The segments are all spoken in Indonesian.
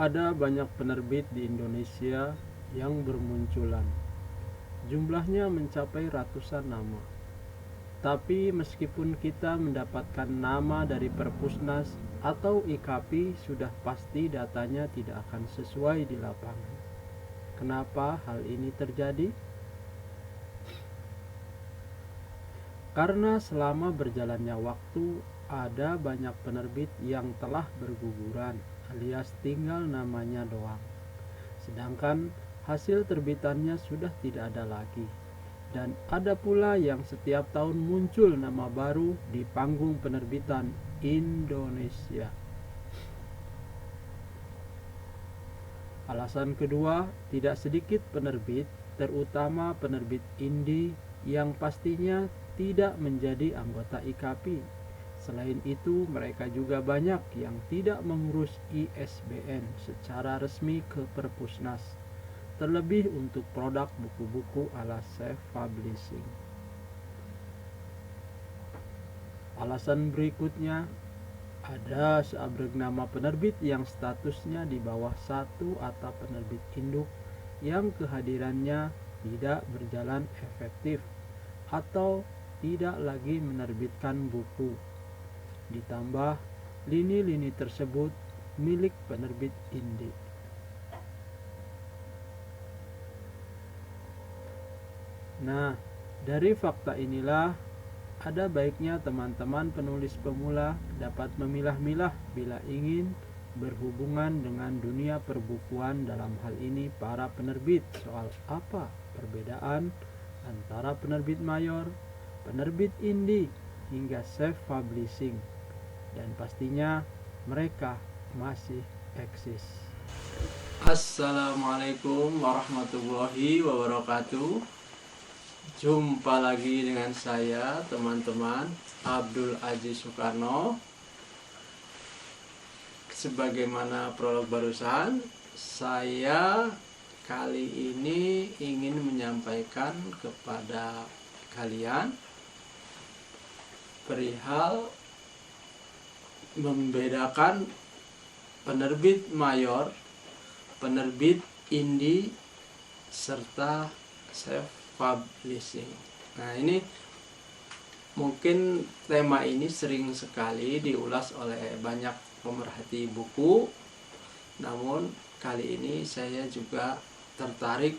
Ada banyak penerbit di Indonesia yang bermunculan. Jumlahnya mencapai ratusan nama. Tapi meskipun kita mendapatkan nama dari Perpusnas atau IKAPI, sudah pasti datanya tidak akan sesuai di lapangan. Kenapa hal ini terjadi? Karena selama berjalannya waktu, ada banyak penerbit yang telah berguguran, alias tinggal namanya doang. Sedangkan hasil terbitannya sudah tidak ada lagi. Dan ada pula yang setiap tahun muncul nama baru di panggung penerbitan Indonesia. Alasan kedua, tidak sedikit penerbit, terutama penerbit indie, yang pastinya tidak menjadi anggota IKAPI. Selain itu, mereka juga banyak yang tidak mengurus ISBN secara resmi ke Perpusnas, terlebih untuk produk buku-buku ala self-publishing. Alasan berikutnya, ada seabrek nama penerbit yang statusnya di bawah satu atap penerbit induk yang kehadirannya tidak berjalan efektif atau tidak lagi menerbitkan buku. Ditambah lini-lini tersebut milik penerbit indie. Nah, dari fakta inilah ada baiknya teman-teman penulis pemula dapat memilah-milah bila ingin berhubungan dengan dunia perbukuan, dalam hal ini para penerbit, soal apa perbedaan antara penerbit mayor, penerbit indie, hingga self-publishing, dan pastinya mereka masih eksis. Assalamualaikum warahmatullahi wabarakatuh. Jumpa lagi dengan saya, teman-teman, Abdul Aziz Soekarno. Sebagaimana prolog barusan, saya kali ini ingin menyampaikan kepada kalian perihal membedakan penerbit mayor, penerbit indie, serta self-publishing. Nah, ini mungkin tema ini sering sekali diulas oleh banyak pemerhati buku. Namun kali ini saya juga tertarik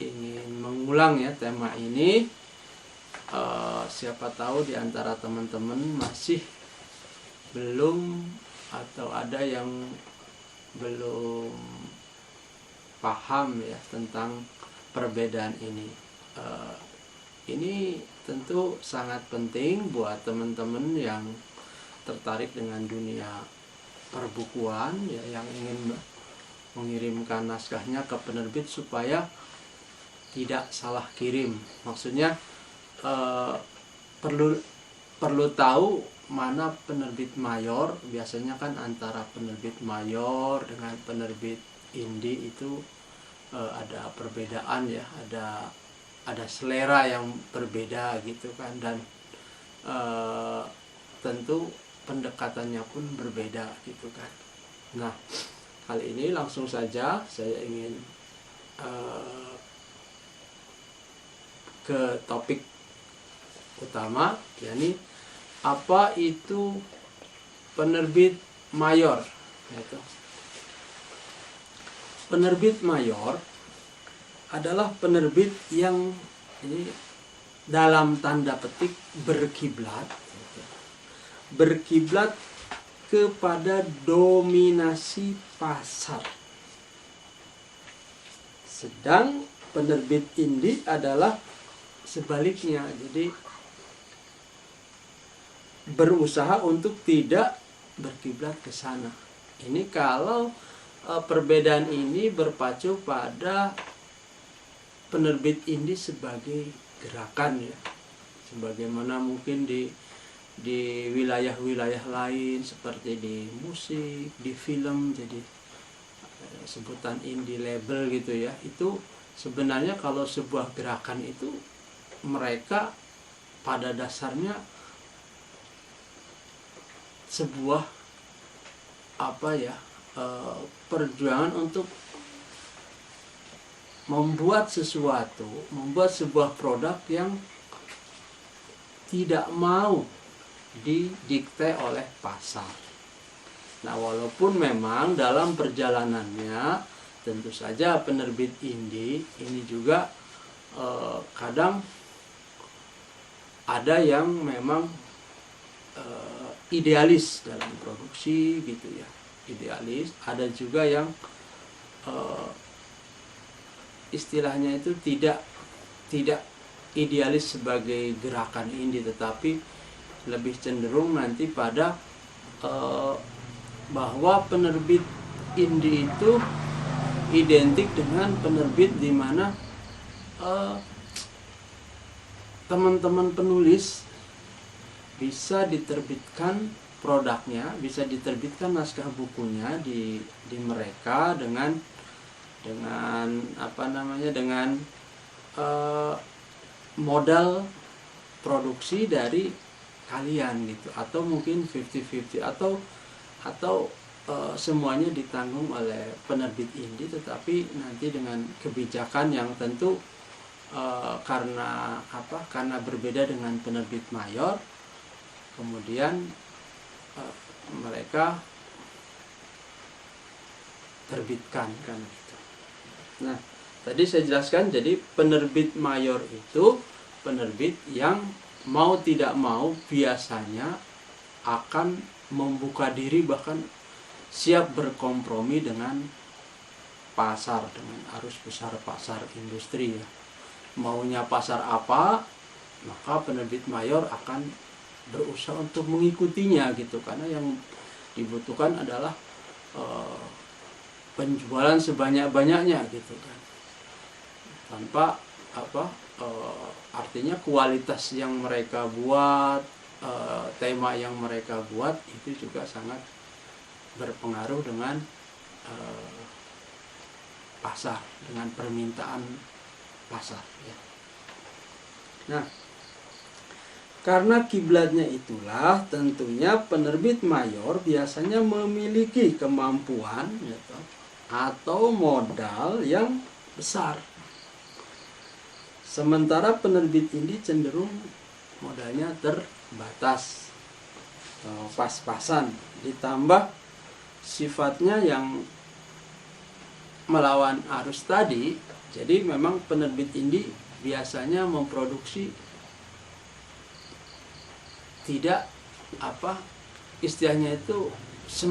ingin mengulang ya tema ini. Siapa tahu di antara teman-teman masih belum atau ada yang belum paham ya tentang perbedaan ini. Ini tentu sangat penting buat teman-teman yang tertarik dengan dunia perbukuan ya, yang ingin mengirimkan naskahnya ke penerbit supaya tidak salah kirim. Maksudnya perlu tahu mana penerbit mayor. Biasanya kan antara penerbit mayor dengan penerbit indie itu ada perbedaan ya, ada selera yang berbeda gitu kan, dan tentu pendekatannya pun berbeda gitu kan. Nah, kali ini langsung saja saya ingin ke topik utama, yakni apa itu penerbit mayor. Yaitu penerbit mayor adalah penerbit yang ini dalam tanda petik berkiblat kepada dominasi pasar. Sedang penerbit indie adalah sebaliknya, jadi berusaha untuk tidak berkiblat ke sana. Ini kalau perbedaan ini berpacu pada penerbit indie sebagai gerakan ya, sebagaimana mungkin di wilayah-wilayah lain seperti di musik, di film, jadi sebutan indie label gitu ya. Itu sebenarnya kalau sebuah gerakan itu mereka pada dasarnya sebuah perjuangan untuk membuat sesuatu, membuat sebuah produk yang tidak mau didikte oleh pasar. Nah, walaupun memang dalam perjalanannya tentu saja penerbit indie ini juga kadang ada yang memang idealis dalam produksi gitu ya, idealis. Ada juga yang istilahnya itu tidak idealis sebagai gerakan indie, tetapi lebih cenderung nanti pada bahwa penerbit indie itu identik dengan penerbit di mana teman-teman penulis bisa diterbitkan produknya, bisa diterbitkan naskah bukunya di mereka dengan modal produksi dari kalian gitu, atau mungkin 50-50 atau semuanya ditanggung oleh penerbit indie, tetapi nanti dengan kebijakan yang tentu karena berbeda dengan penerbit mayor, kemudian mereka terbitkan kan gitu. Nah, tadi saya jelaskan, jadi penerbit mayor itu penerbit yang mau tidak mau biasanya akan membuka diri, bahkan siap berkompromi dengan pasar, dengan arus besar pasar industri ya. Maunya pasar apa, maka penerbit mayor akan berusaha untuk mengikutinya gitu, karena yang dibutuhkan adalah penjualan sebanyak-banyaknya gitu kan, tanpa artinya kualitas yang mereka buat, tema yang mereka buat itu juga sangat berpengaruh dengan pasar, dengan permintaan pasar ya. Nah, karena kiblatnya itulah tentunya penerbit mayor biasanya memiliki kemampuan gitu, atau modal yang besar. Sementara penerbit indie cenderung modalnya terbatas, pas-pasan, ditambah sifatnya yang melawan arus tadi. Jadi memang penerbit indie biasanya memproduksi tidak istilahnya itu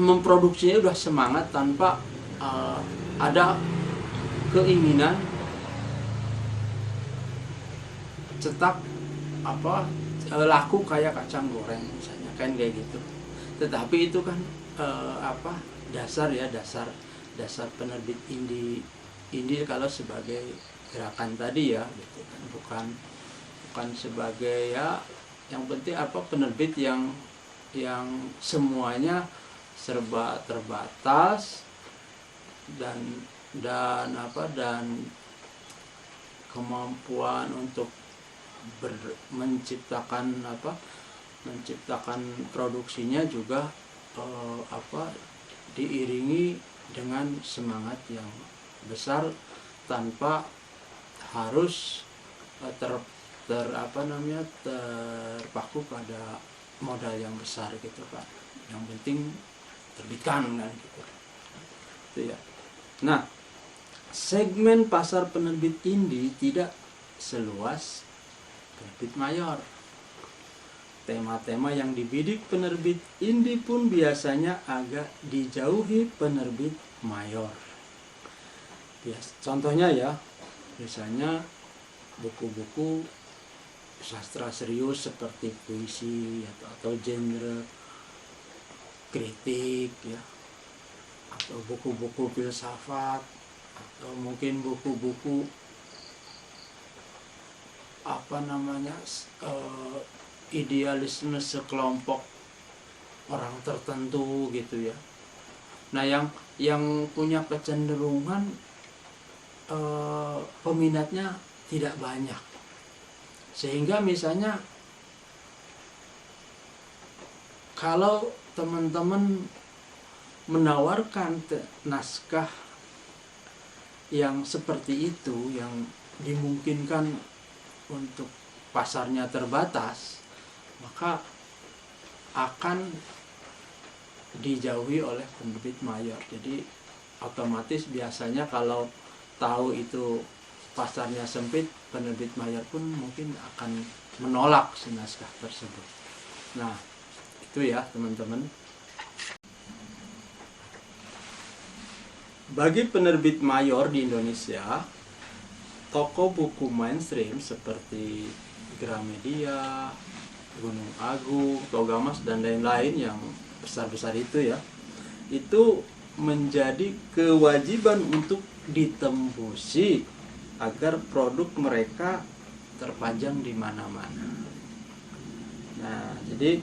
memproduksinya udah semangat tanpa ada keinginan cetak laku kayak kacang goreng misalnya kan kayak gitu. Tetapi itu kan dasar penerbit indie kalau sebagai gerakan tadi ya gitu kan, bukan sebagai ya yang penting penerbit yang semuanya serba terbatas dan kemampuan untuk menciptakan produksinya juga diiringi dengan semangat yang besar tanpa harus terpaku pada modal yang besar gitu Pak. Yang penting terbitkan kan gitu. Itu ya. Nah, segmen pasar penerbit indie tidak seluas penerbit mayor. Tema-tema yang dibidik penerbit indie pun biasanya agak dijauhi penerbit mayor. Contohnya ya, misalnya buku-buku sastra serius seperti puisi atau genre kritik ya, atau buku-buku filsafat, atau mungkin buku-buku idealisme sekelompok orang tertentu gitu ya. Nah, yang punya kecenderungan peminatnya tidak banyak, sehingga misalnya kalau teman-teman menawarkan naskah yang seperti itu, yang dimungkinkan untuk pasarnya terbatas, maka akan dijauhi oleh penerbit mayor. Jadi otomatis biasanya kalau tahu itu pasarnya sempit, penerbit mayor pun mungkin akan menolak si naskah tersebut. Nah, itu ya teman-teman. Bagi penerbit mayor di Indonesia, toko buku mainstream seperti Gramedia, Gunung Agung, Togamas, dan lain-lain yang besar-besar itu ya, itu menjadi kewajiban untuk ditembusi agar produk mereka terpajang di mana-mana. Nah, jadi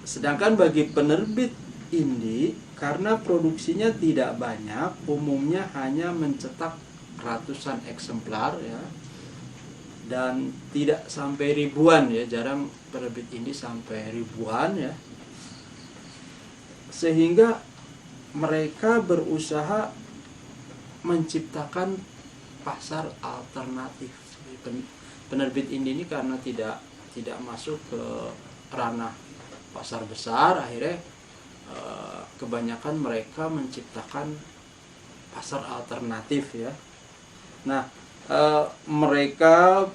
sedangkan bagi penerbit indie, karena produksinya tidak banyak, umumnya hanya mencetak ratusan eksemplar ya, dan tidak sampai ribuan ya, jarang penerbit indie sampai ribuan ya, sehingga mereka berusaha menciptakan pasar alternatif. Penerbit indie ini karena tidak masuk ke ranah pasar besar, akhirnya kebanyakan mereka menciptakan pasar alternatif ya. Nah, mereka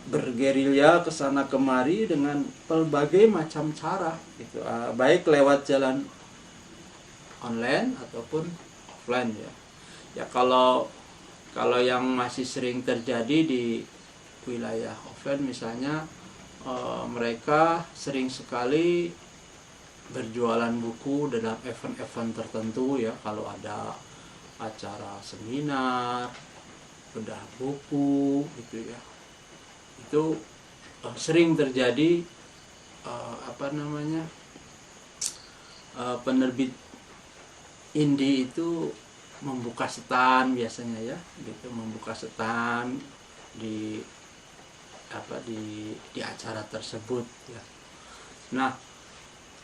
bergerilya ke sana kemari dengan berbagai macam cara gitu, baik lewat jalan online ataupun offline ya. Ya kalau yang masih sering terjadi di wilayah offline misalnya, mereka sering sekali berjualan buku dalam event-event tertentu ya, kalau ada acara seminar, bedah buku gitu ya. Itu sering terjadi penerbit indie itu membuka stand biasanya ya, gitu, membuka stand di acara tersebut ya. Nah,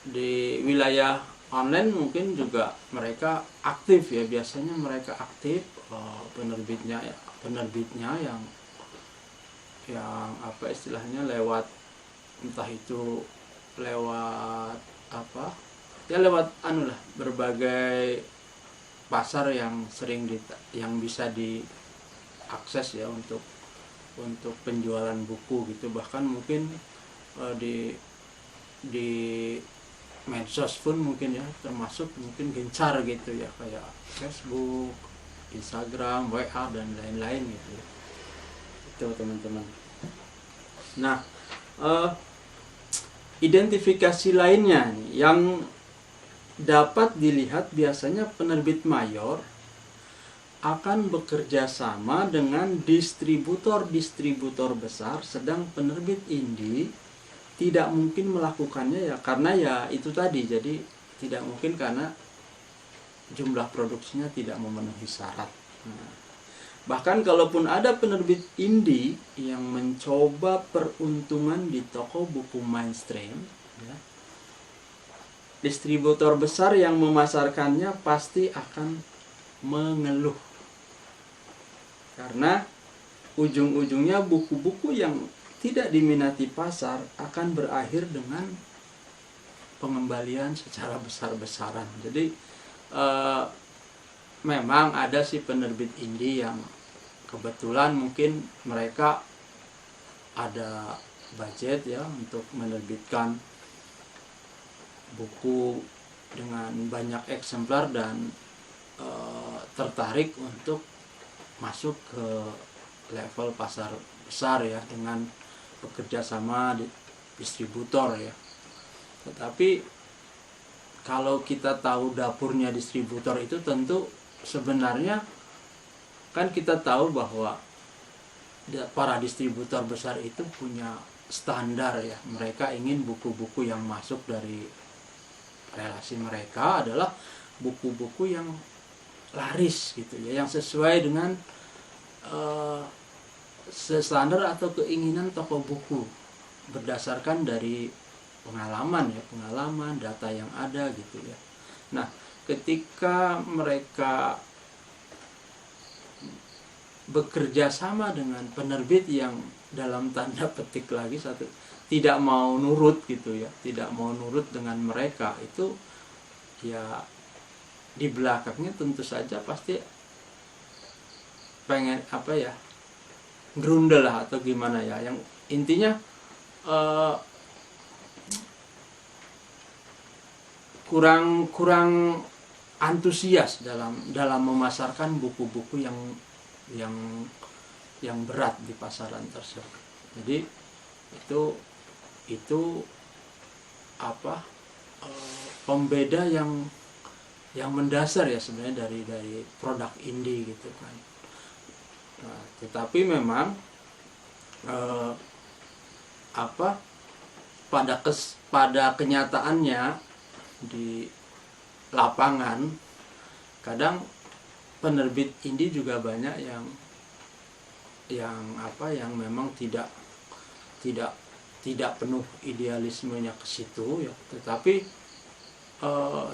di wilayah online mungkin juga mereka aktif ya, biasanya mereka aktif, penerbitnya yang istilahnya lewat, entah itu lewat berbagai pasar yang yang bisa diakses ya untuk penjualan buku gitu. Bahkan mungkin di medsos pun mungkin ya, termasuk mungkin gencar gitu ya, kayak Facebook, Instagram, WA, dan lain-lain gitu ya. Itu teman-teman. Nah, identifikasi lainnya nih, yang dapat dilihat, biasanya penerbit mayor akan bekerja sama dengan distributor besar, sedang penerbit indie tidak mungkin melakukannya ya, karena ya itu tadi, jadi tidak mungkin karena jumlah produksinya tidak memenuhi syarat. Nah, bahkan kalaupun ada penerbit indie yang mencoba peruntungan di toko buku mainstream ya, distributor besar yang memasarkannya pasti akan mengeluh, karena ujung-ujungnya buku-buku yang tidak diminati pasar akan berakhir dengan pengembalian secara besar-besaran. Jadi memang ada sih penerbit indie yang kebetulan mungkin mereka ada budget ya untuk menerbitkan buku dengan banyak eksemplar dan tertarik untuk masuk ke level pasar besar ya, dengan bekerja sama di distributor ya. Tetapi kalau kita tahu dapurnya distributor itu, tentu sebenarnya kan kita tahu bahwa para distributor besar itu punya standar ya. Mereka ingin buku-buku yang masuk dari relasi mereka adalah buku-buku yang laris gitu ya, yang sesuai dengan standar atau keinginan toko buku, berdasarkan dari pengalaman data yang ada gitu ya. Nah, ketika mereka bekerja sama dengan penerbit yang dalam tanda petik lagi satu tidak mau nurut gitu ya, tidak mau nurut dengan mereka, itu ya di belakangnya tentu saja pasti pengen apa ya, grundel lah atau gimana ya, yang intinya kurang antusias dalam memasarkan buku-buku yang berat di pasaran tersebut. Jadi itu apa, pembeda yang mendasar ya sebenarnya dari produk indie gitu kan. Nah, tetapi memang pada kenyataannya di lapangan kadang penerbit indie juga banyak yang memang tidak penuh idealismenya ke situ ya, tetapi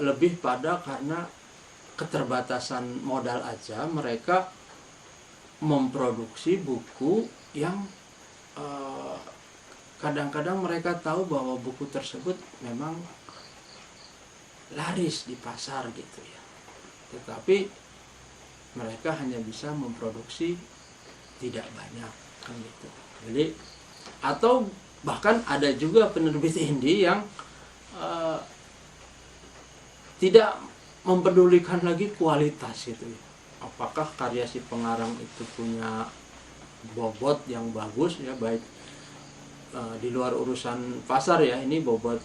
lebih pada karena keterbatasan modal aja mereka memproduksi buku yang kadang-kadang mereka tahu bahwa buku tersebut memang laris di pasar gitu ya, tetapi mereka hanya bisa memproduksi tidak banyak kan gitu. Jadi atau bahkan ada juga penerbit indie yang tidak mempedulikan lagi kualitas itu ya. Apakah karya si pengarang itu punya bobot yang bagus ya, baik di luar urusan pasar ya, ini bobot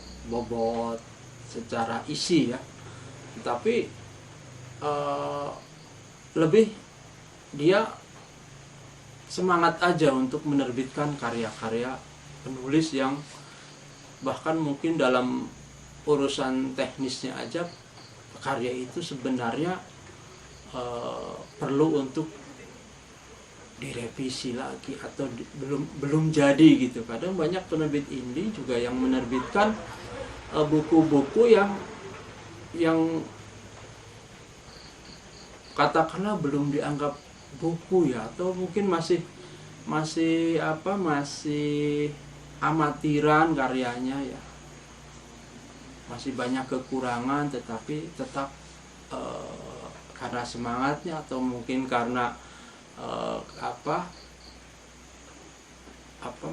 secara isi ya, tapi lebih dia semangat aja untuk menerbitkan karya-karya penulis yang bahkan mungkin dalam urusan teknisnya aja karya itu sebenarnya perlu untuk direvisi lagi atau belum jadi gitu. Kadang banyak penerbit indie juga yang menerbitkan buku-buku yang katakanlah belum dianggap buku ya, atau mungkin masih amatiran karyanya ya, masih banyak kekurangan, tetapi tetap karena semangatnya atau mungkin karena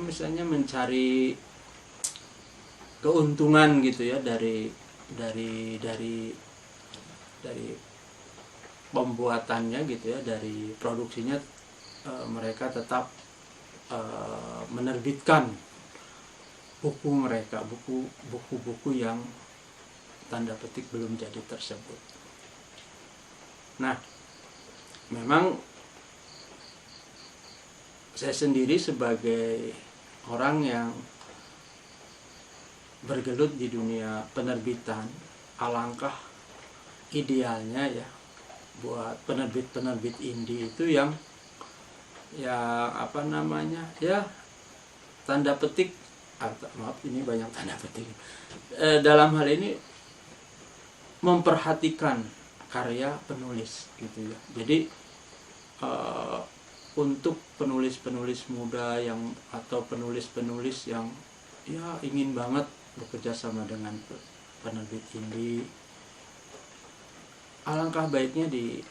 misalnya mencari keuntungan gitu ya dari pembuatannya gitu ya, dari produksinya, mereka tetap menerbitkan buku mereka, buku-buku yang tanda petik belum jadi tersebut. Nah, memang saya sendiri sebagai orang yang bergelut di dunia penerbitan, alangkah idealnya ya buat penerbit indie itu yang tanda petik, maaf ini banyak tanda petik, dalam hal ini memperhatikan karya penulis gitu ya. Jadi untuk penulis-penulis muda atau penulis-penulis yang ya ingin banget bekerja sama dengan penerbit indie, alangkah baiknya di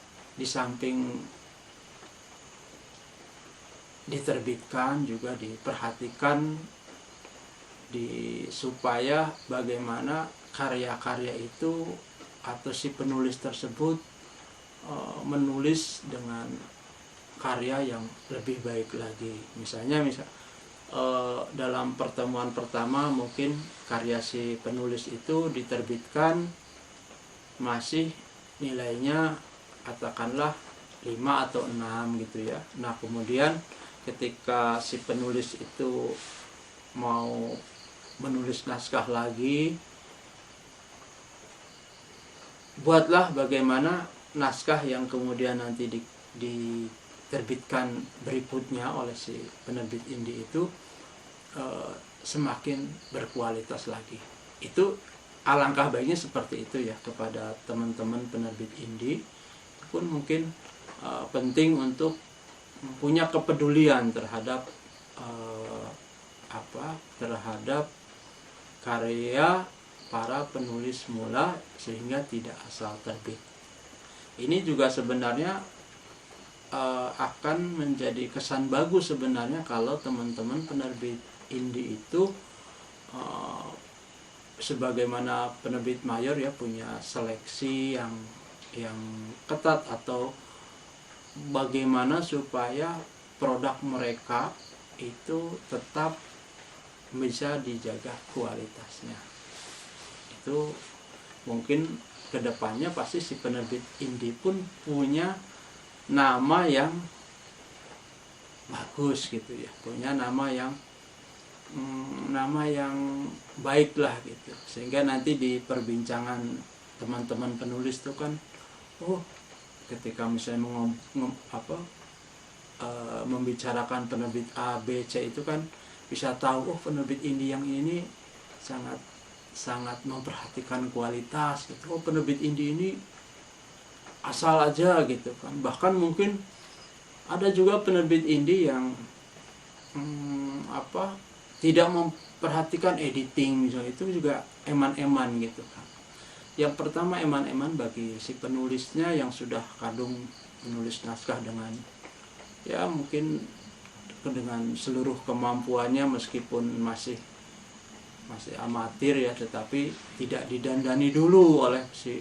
samping diterbitkan juga diperhatikan supaya bagaimana karya-karya itu atau si penulis tersebut menulis dengan karya yang lebih baik lagi. Misalnya dalam pertemuan pertama mungkin karya si penulis itu diterbitkan masih nilainya katakanlah 5 atau 6 gitu ya. Nah, kemudian ketika si penulis itu mau menulis naskah lagi, buatlah bagaimana naskah yang kemudian nanti diterbitkan berikutnya oleh si penerbit indie itu semakin berkualitas lagi. Itu alangkah baiknya seperti itu ya, kepada teman-teman penerbit indie pun mungkin penting untuk punya kepedulian terhadap terhadap karya para penulis mula, sehingga tidak asal terbit. Ini juga sebenarnya akan menjadi kesan bagus sebenarnya kalau teman-teman penerbit indie itu sebagaimana penerbit mayor ya, punya seleksi yang ketat, atau bagaimana supaya produk mereka itu tetap bisa dijaga kualitasnya. Itu mungkin kedepannya pasti si penerbit indie pun punya nama yang bagus gitu ya, punya nama yang baik lah gitu, sehingga nanti di perbincangan teman-teman penulis itu kan, ketika misalnya membicarakan penerbit A, B, C itu kan bisa tahu, penerbit indie yang ini sangat memperhatikan kualitas gitu. Penerbit indie ini asal aja gitu kan. Bahkan mungkin ada juga penerbit indie yang tidak memperhatikan editing misalnya, itu juga eman-eman gitu kan. Yang pertama, eman-eman bagi si penulisnya yang sudah kadung menulis naskah dengan ya mungkin dengan seluruh kemampuannya, meskipun masih amatir ya, tetapi tidak didandani dulu oleh si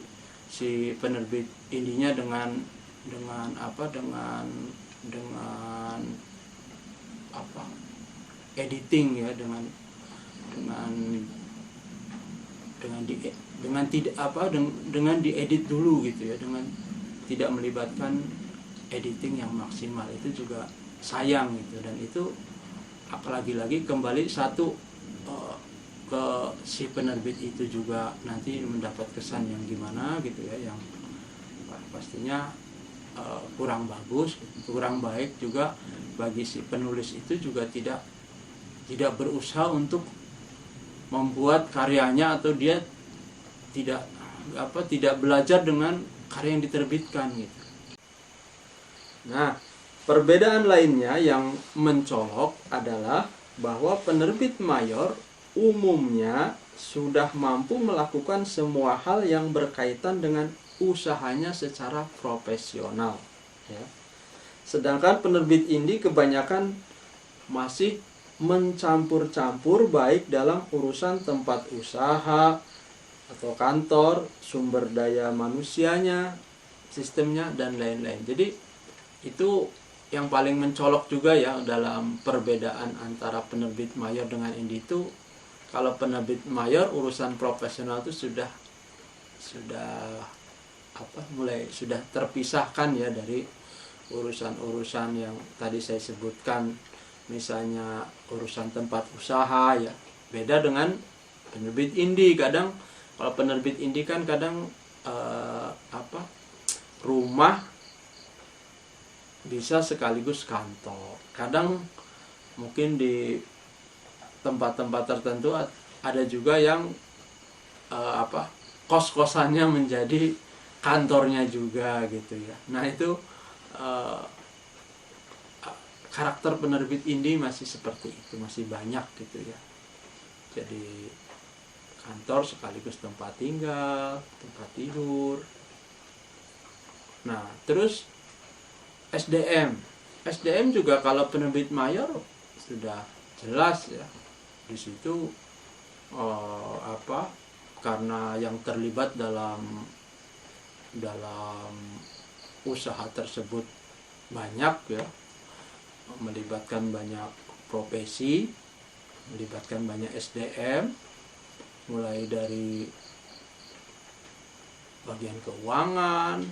penerbit indinya dengan editing ya, dengan diedit dulu gitu ya, dengan tidak melibatkan editing yang maksimal. Itu juga sayang gitu, dan itu lagi kembali satu ke si penerbit itu juga nanti mendapat kesan yang gimana gitu ya, yang pastinya kurang bagus, kurang baik juga bagi si penulis itu, juga tidak berusaha untuk membuat karyanya, atau dia tidak belajar dengan karya yang diterbitkan gitu. Nah, perbedaan lainnya yang mencolok adalah bahwa penerbit mayor umumnya sudah mampu melakukan semua hal yang berkaitan dengan usahanya secara profesional ya. Sedangkan penerbit indie kebanyakan masih mencampur-campur, baik dalam urusan tempat usaha atau kantor, sumber daya manusianya, sistemnya, dan lain-lain. Jadi itu yang paling mencolok juga ya dalam perbedaan antara penerbit mayor dengan indie itu. Kalau penerbit mayor urusan profesional itu sudah terpisahkan ya dari urusan-urusan yang tadi saya sebutkan, misalnya urusan tempat usaha ya. Beda dengan penerbit indie. Kadang kalau penerbit indie kan kadang rumah bisa sekaligus kantor. Kadang mungkin di tempat-tempat tertentu ada juga yang kos-kosannya menjadi kantornya juga gitu ya. Nah itu karakter penerbit indie masih seperti itu, masih banyak gitu ya. Jadi kantor sekaligus tempat tinggal, tempat tidur. Nah terus SDM juga kalau penerbit mayor sudah jelas ya. Di situ karena yang terlibat dalam usaha tersebut banyak ya, melibatkan banyak profesi, melibatkan banyak SDM, mulai dari bagian keuangan,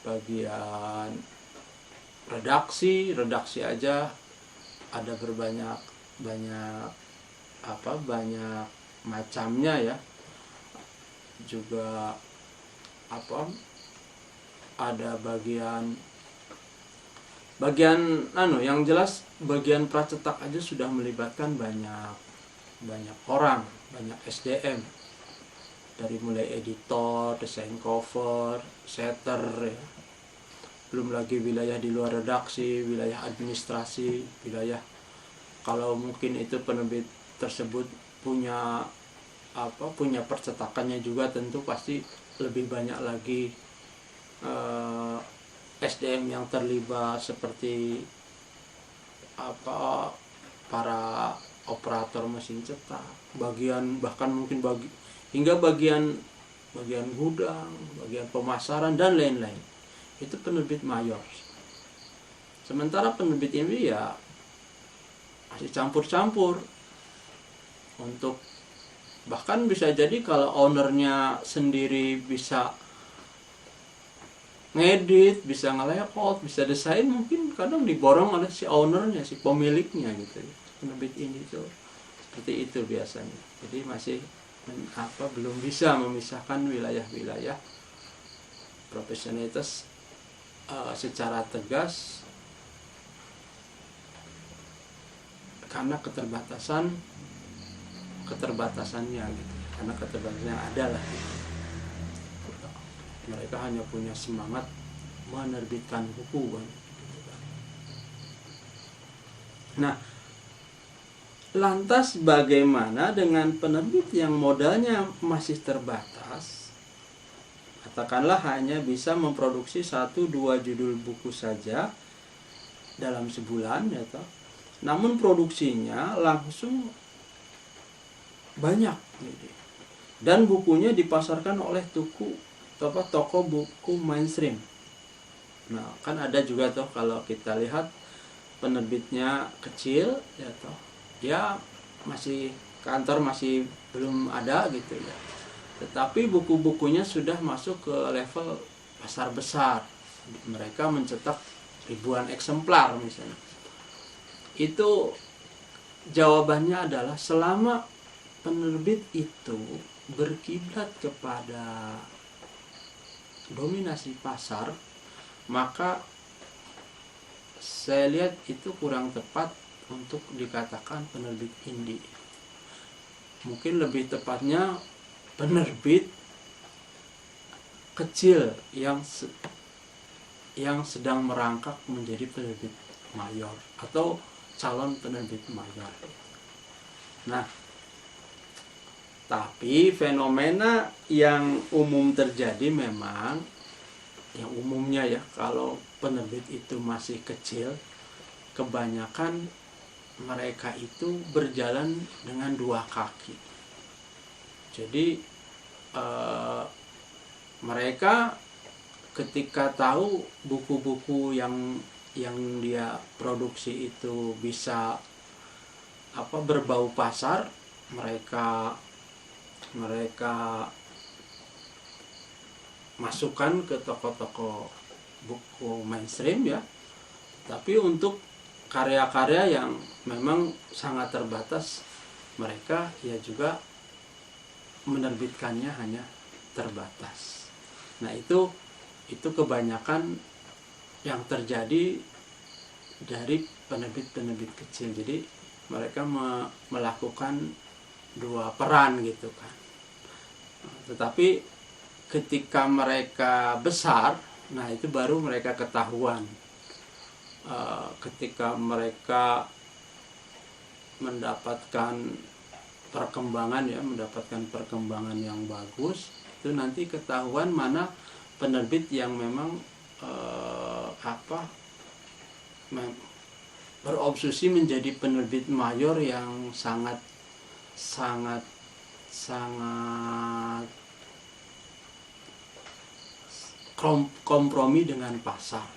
bagian redaksi aja ada banyak macamnya ya. Juga ada bagian yang jelas bagian pracetak aja sudah melibatkan banyak orang, banyak SDM. dari mulai editor, desain cover, setter ya. Belum lagi wilayah di luar redaksi, wilayah administrasi, wilayah kalau mungkin itu penerbit tersebut punya punya percetakannya juga, tentu pasti lebih banyak lagi SDM yang terlibat seperti para operator mesin cetak, bahkan mungkin hingga bagian gudang, bagian pemasaran dan lain-lain. Itu penerbit mayor. Sementara penerbit ini ya masih campur-campur. Untuk bahkan bisa jadi kalau ownernya sendiri bisa ngedit, bisa nge-layout, bisa desain, mungkin kadang diborong oleh si ownernya, si pemiliknya gitu ya. Penerbit ini itu seperti itu biasanya. Jadi masih belum bisa memisahkan wilayah-wilayah profesionalitas secara tegas karena keterbatasannya gitu. Karena keterbatasannya ada lah gitu. Mereka hanya punya semangat menerbitkan buku kan. Nah, lantas bagaimana dengan penerbit yang modalnya masih terbatas? Katakanlah hanya bisa memproduksi 1-2 judul buku saja dalam sebulan ya toh. Namun produksinya langsung banyak gitu. Dan bukunya dipasarkan oleh toko buku mainstream. Nah, kan ada juga toh kalau kita lihat penerbitnya kecil ya toh. Dia masih kantor masih belum ada gitu ya. Tetapi buku-bukunya sudah masuk ke level pasar besar. Mereka mencetak ribuan eksemplar misalnya. Itu jawabannya adalah selama penerbit itu berkiblat kepada dominasi pasar, maka saya lihat itu kurang tepat untuk dikatakan penerbit indie. Mungkin lebih tepatnya penerbit kecil yang sedang merangkak menjadi penerbit mayor atau calon penerbit mayor. Nah, tapi fenomena yang umum terjadi memang, yang umumnya ya, kalau penerbit itu masih kecil, kebanyakan mereka itu berjalan dengan 2 kaki. Jadi mereka ketika tahu buku-buku yang dia produksi itu bisa berbau pasar, mereka masukkan ke toko-toko buku mainstream ya. Tapi untuk karya-karya yang memang sangat terbatas, mereka ya juga menerbitkannya hanya terbatas. Nah, itu kebanyakan yang terjadi dari penerbit-penerbit kecil. Jadi mereka melakukan 2 peran gitu kan. Tetapi ketika mereka besar, nah itu baru mereka ketahuan. Ketika mereka mendapatkan perkembangan yang bagus, itu nanti ketahuan mana penerbit yang memang berobsesi menjadi penerbit mayor yang sangat kompromi dengan pasar.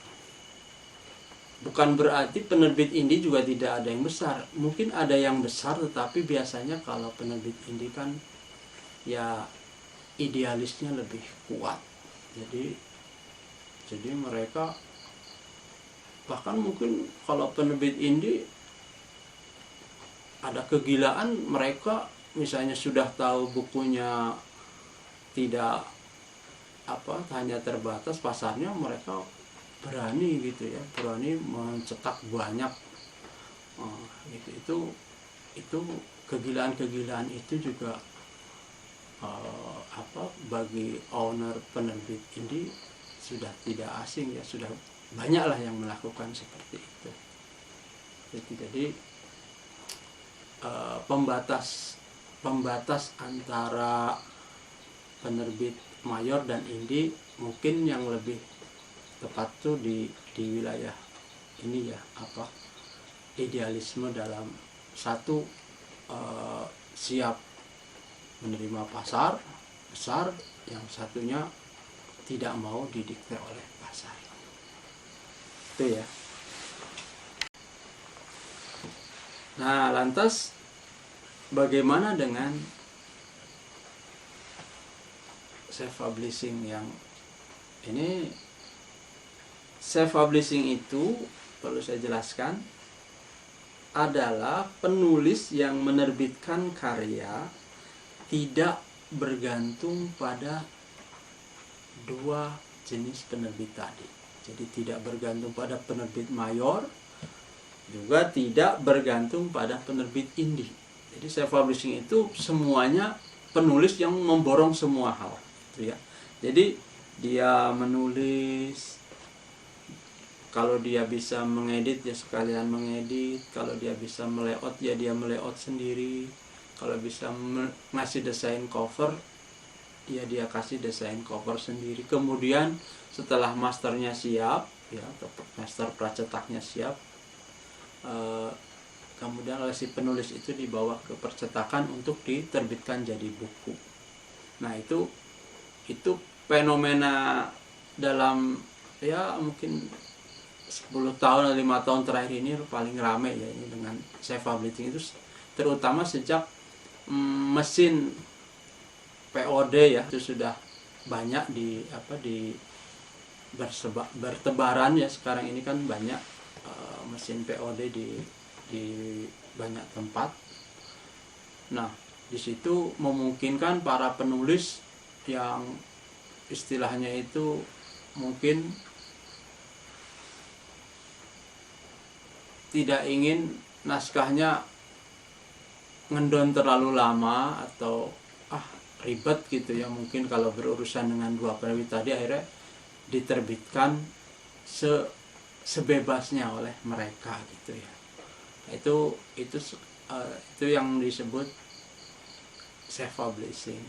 Bukan berarti penerbit indie juga tidak ada yang besar. Mungkin ada yang besar, tetapi biasanya kalau penerbit indie kan ya idealisnya lebih kuat. Jadi mereka bahkan mungkin kalau penerbit indie ada kegilaan, mereka misalnya sudah tahu bukunya tidak hanya terbatas pasarnya, mereka berani gitu ya, berani mencetak banyak. Itu kegilaan-kegilaan itu juga bagi owner penerbit indie sudah tidak asing ya, sudah banyaklah yang melakukan seperti itu. Jadi pembatas antara penerbit mayor dan indie mungkin yang lebih tepat tuh di wilayah ini ya, idealisme dalam satu, siap menerima pasar besar, yang satunya tidak mau didikte oleh pasar. Itu ya. Nah, lantas bagaimana dengan self publishing yang ini? Self publishing itu perlu saya jelaskan adalah penulis yang menerbitkan karya tidak bergantung pada dua jenis penerbit tadi. Jadi tidak bergantung pada penerbit mayor, juga tidak bergantung pada penerbit indie. Jadi self publishing itu semuanya penulis yang memborong semua hal, gitu ya. Jadi dia menulis, kalau dia bisa mengedit ya sekalian mengedit, kalau dia bisa melayout ya dia melayout sendiri, kalau bisa ngasih desain cover ya dia kasih desain cover sendiri. Kemudian setelah masternya siap ya, atau master pracetaknya siap, kemudian oleh si penulis itu dibawa ke percetakan untuk diterbitkan jadi buku. Nah itu fenomena dalam ya mungkin 10 tahun atau 5 tahun terakhir ini paling rame ya ini dengan self publishing itu, terutama sejak mesin POD ya itu sudah banyak bertebaran ya. Sekarang ini kan banyak mesin POD di banyak tempat. Nah, di situ memungkinkan para penulis yang istilahnya itu mungkin tidak ingin naskahnya ngendon terlalu lama atau ribet gitu ya, mungkin kalau berurusan dengan dua penerbit tadi, akhirnya diterbitkan sebebasnya oleh mereka gitu ya. Itu yang disebut self publishing.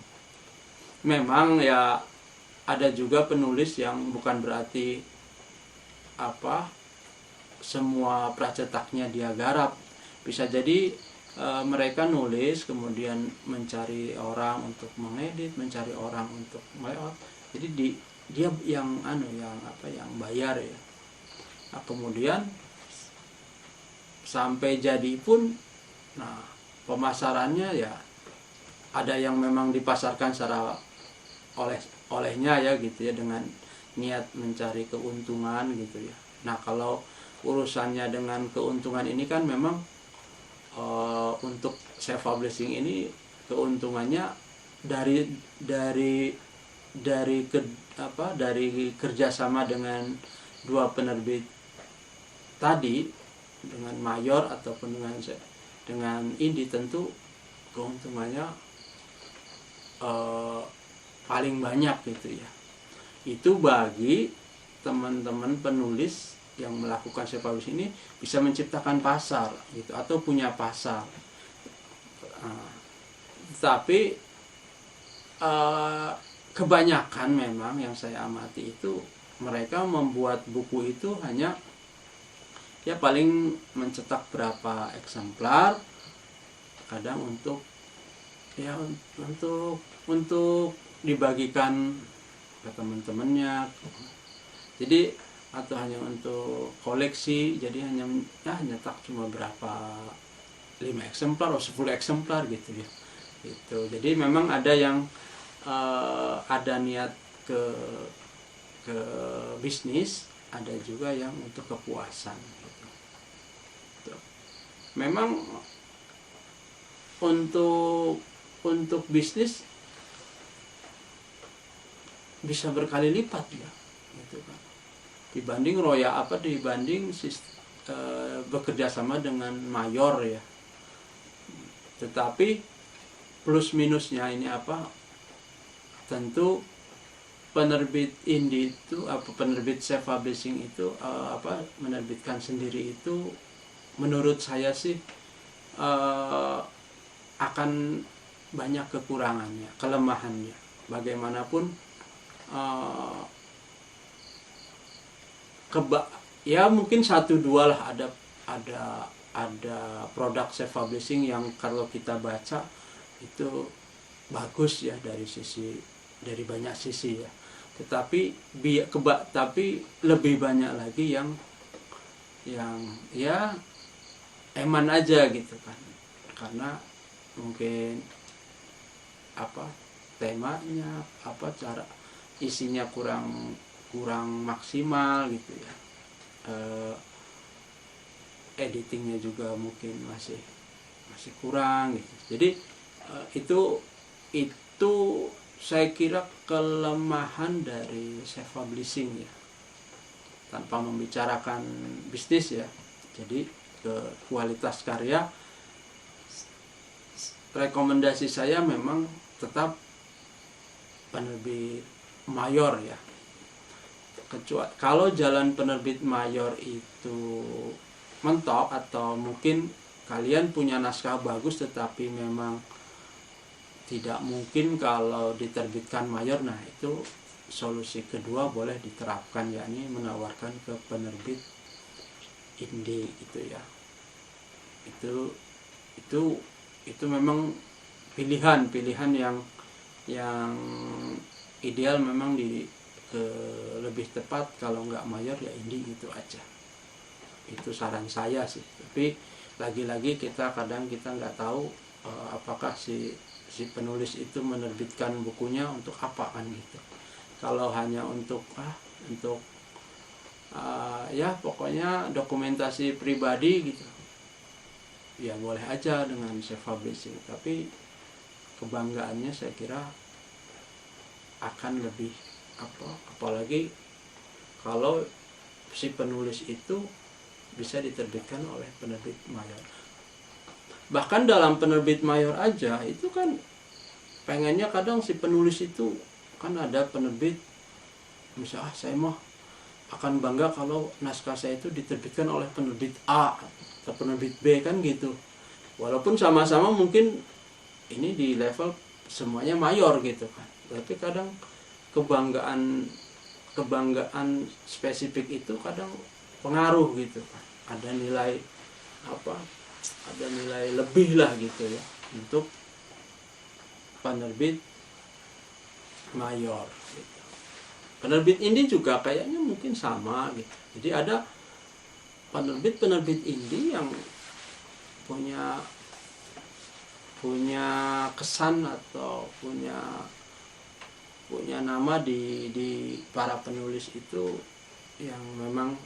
Memang ya ada juga penulis yang bukan berarti semua pracetaknya dia garap. Bisa jadi mereka nulis kemudian mencari orang untuk mengedit, mencari orang untuk layout. Jadi dia yang bayar ya. Nah, kemudian sampai jadi pun pemasarannya ya ada yang memang dipasarkan secara olehnya ya gitu ya, dengan niat mencari keuntungan gitu ya. Nah, kalau urusannya dengan keuntungan ini kan memang untuk self publishing ini keuntungannya dari kerjasama dengan dua penerbit tadi, dengan mayor ataupun dengan indie, tentu keuntungannya paling banyak gitu ya. Itu bagi teman-teman penulis yang melakukan self publishing ini bisa menciptakan pasar gitu, atau punya pasar. Tapi kebanyakan memang yang saya amati itu mereka membuat buku itu hanya ya paling mencetak berapa eksemplar, kadang untuk dibagikan ke teman-temannya, jadi atau hanya untuk koleksi, jadi hanya nyetak cuma berapa 5 eksemplar atau 10 eksemplar gitu ya. Gitu. Jadi memang ada yang ada niat ke bisnis, ada juga yang untuk kepuasan gitu. Memang untuk bisnis bisa berkali lipat ya gitu kan, dibanding bekerja sama dengan mayor ya. Tetapi plus minusnya ini tentu penerbit indie itu penerbit self publishing itu menerbitkan sendiri itu menurut saya sih akan banyak kekurangannya, kelemahannya. Bagaimanapun ya mungkin 1-2 lah ada produk self publishing yang kalau kita baca itu bagus ya dari banyak sisi ya. Tetapi lebih banyak lagi yang ya eman aja gitu kan, karena mungkin temanya cara isinya kurang maksimal gitu ya, editingnya juga mungkin masih kurang gitu. Jadi itu saya kira kelemahan dari self publishing ya, tanpa membicarakan bisnis ya. Jadi ke kualitas karya, rekomendasi saya memang tetap penerbit mayor ya. Kecuali kalau jalan penerbit mayor itu mentok, atau mungkin kalian punya naskah bagus tetapi memang tidak mungkin kalau diterbitkan mayor, nah itu solusi kedua boleh diterapkan, yakni menawarkan ke penerbit indie gitu ya. Itu memang pilihan yang ideal, memang lebih tepat kalau nggak mayor ya indie gitu aja. Itu saran saya sih. Tapi lagi-lagi kita nggak tahu apakah si penulis itu menerbitkan bukunya untuk apa kan gitu. Kalau hanya untuk ya pokoknya dokumentasi pribadi gitu, ya boleh aja dengan self publishing. Tapi kebanggaannya saya kira akan lebih apalagi kalau si penulis itu bisa diterbitkan oleh penerbit mayor. Bahkan dalam penerbit mayor aja itu kan pengennya kadang si penulis itu kan ada penerbit misalnya, saya mah akan bangga kalau naskah saya itu diterbitkan oleh penerbit A atau penerbit B kan gitu. Walaupun sama-sama mungkin ini di level semuanya mayor gitu kan, tapi kadang kebanggaan spesifik itu kadang pengaruh gitu kan. Ada nilai lebih lah gitu ya untuk penerbit mayor gitu. Penerbit indie juga kayaknya mungkin sama gitu. Jadi ada penerbit indie yang punya kesan atau punya nama di para penulis itu yang memang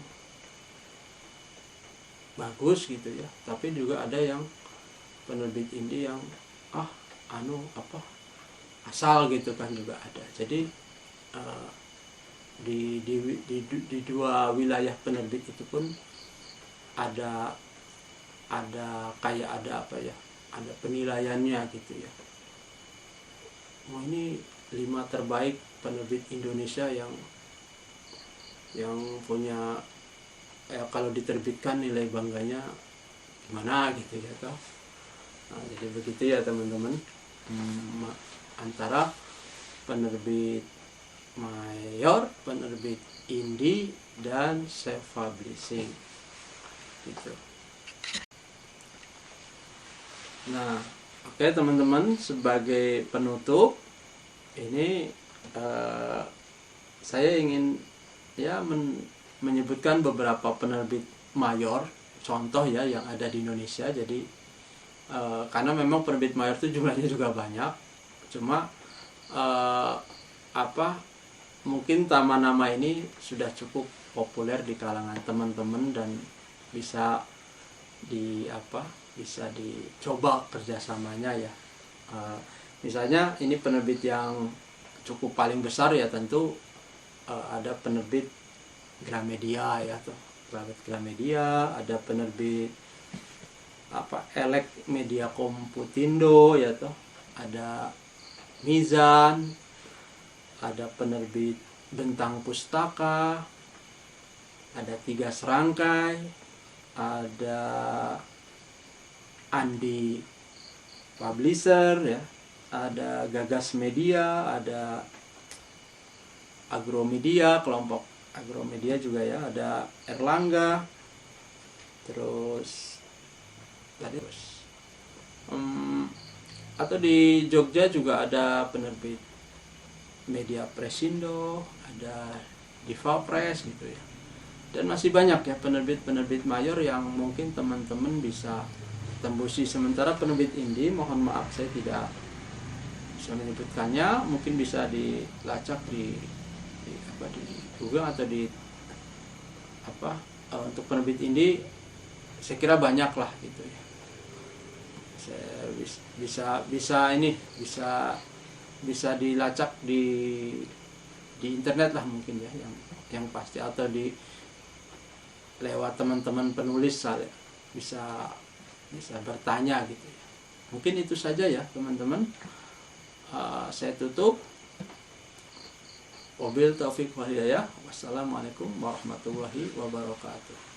bagus gitu ya. Tapi juga ada yang penerbit indie yang asal gitu kan juga ada. Jadi di dua wilayah penerbit itu pun ada penilaiannya gitu ya. Ini 5 terbaik penerbit Indonesia yang punya kalau diterbitkan nilai bangganya gimana gitu ya toh. Nah, jadi begitu ya teman-teman, antara penerbit mayor, penerbit indie, dan self publishing gitu. Nah, oke teman-teman, sebagai penutup ini saya ingin menyebutkan beberapa penerbit mayor contoh ya yang ada di Indonesia. Jadi karena memang penerbit mayor itu jumlahnya juga banyak, cuma mungkin nama ini sudah cukup populer di kalangan teman-teman dan bisa dicoba kerjasamanya ya. Misalnya ini penerbit yang cukup paling besar ya, tentu ada penerbit Gramedia ya tuh, Gramedia, ada penerbit Elek Media Komputindo ya tuh, ada Mizan, ada penerbit Bentang Pustaka, ada 3 Serangkai, ada Andi Publisher ya, ada Gagas Media, ada Agromedia, kelompok Agromedia juga ya, ada Erlangga, terus tadi atau di Jogja juga ada penerbit Media Presindo, ada Diva Press gitu ya, dan masih banyak ya penerbit-penerbit mayor yang mungkin teman-teman bisa tembusi. Sementara penerbit indie, mohon maaf saya tidak bisa menyebutkannya, mungkin bisa dilacak di Google atau di untuk penerbit indie saya kira banyak lah gitu ya. Saya bisa dilacak di internet lah mungkin ya, yang pasti, atau di lewat teman-teman penulis saya bisa bertanya gitu ya. Mungkin itu saja ya teman-teman. Saya tutup. Wabil taufiq wal hidayah. Wassalamualaikum warahmatullahi wabarakatuh.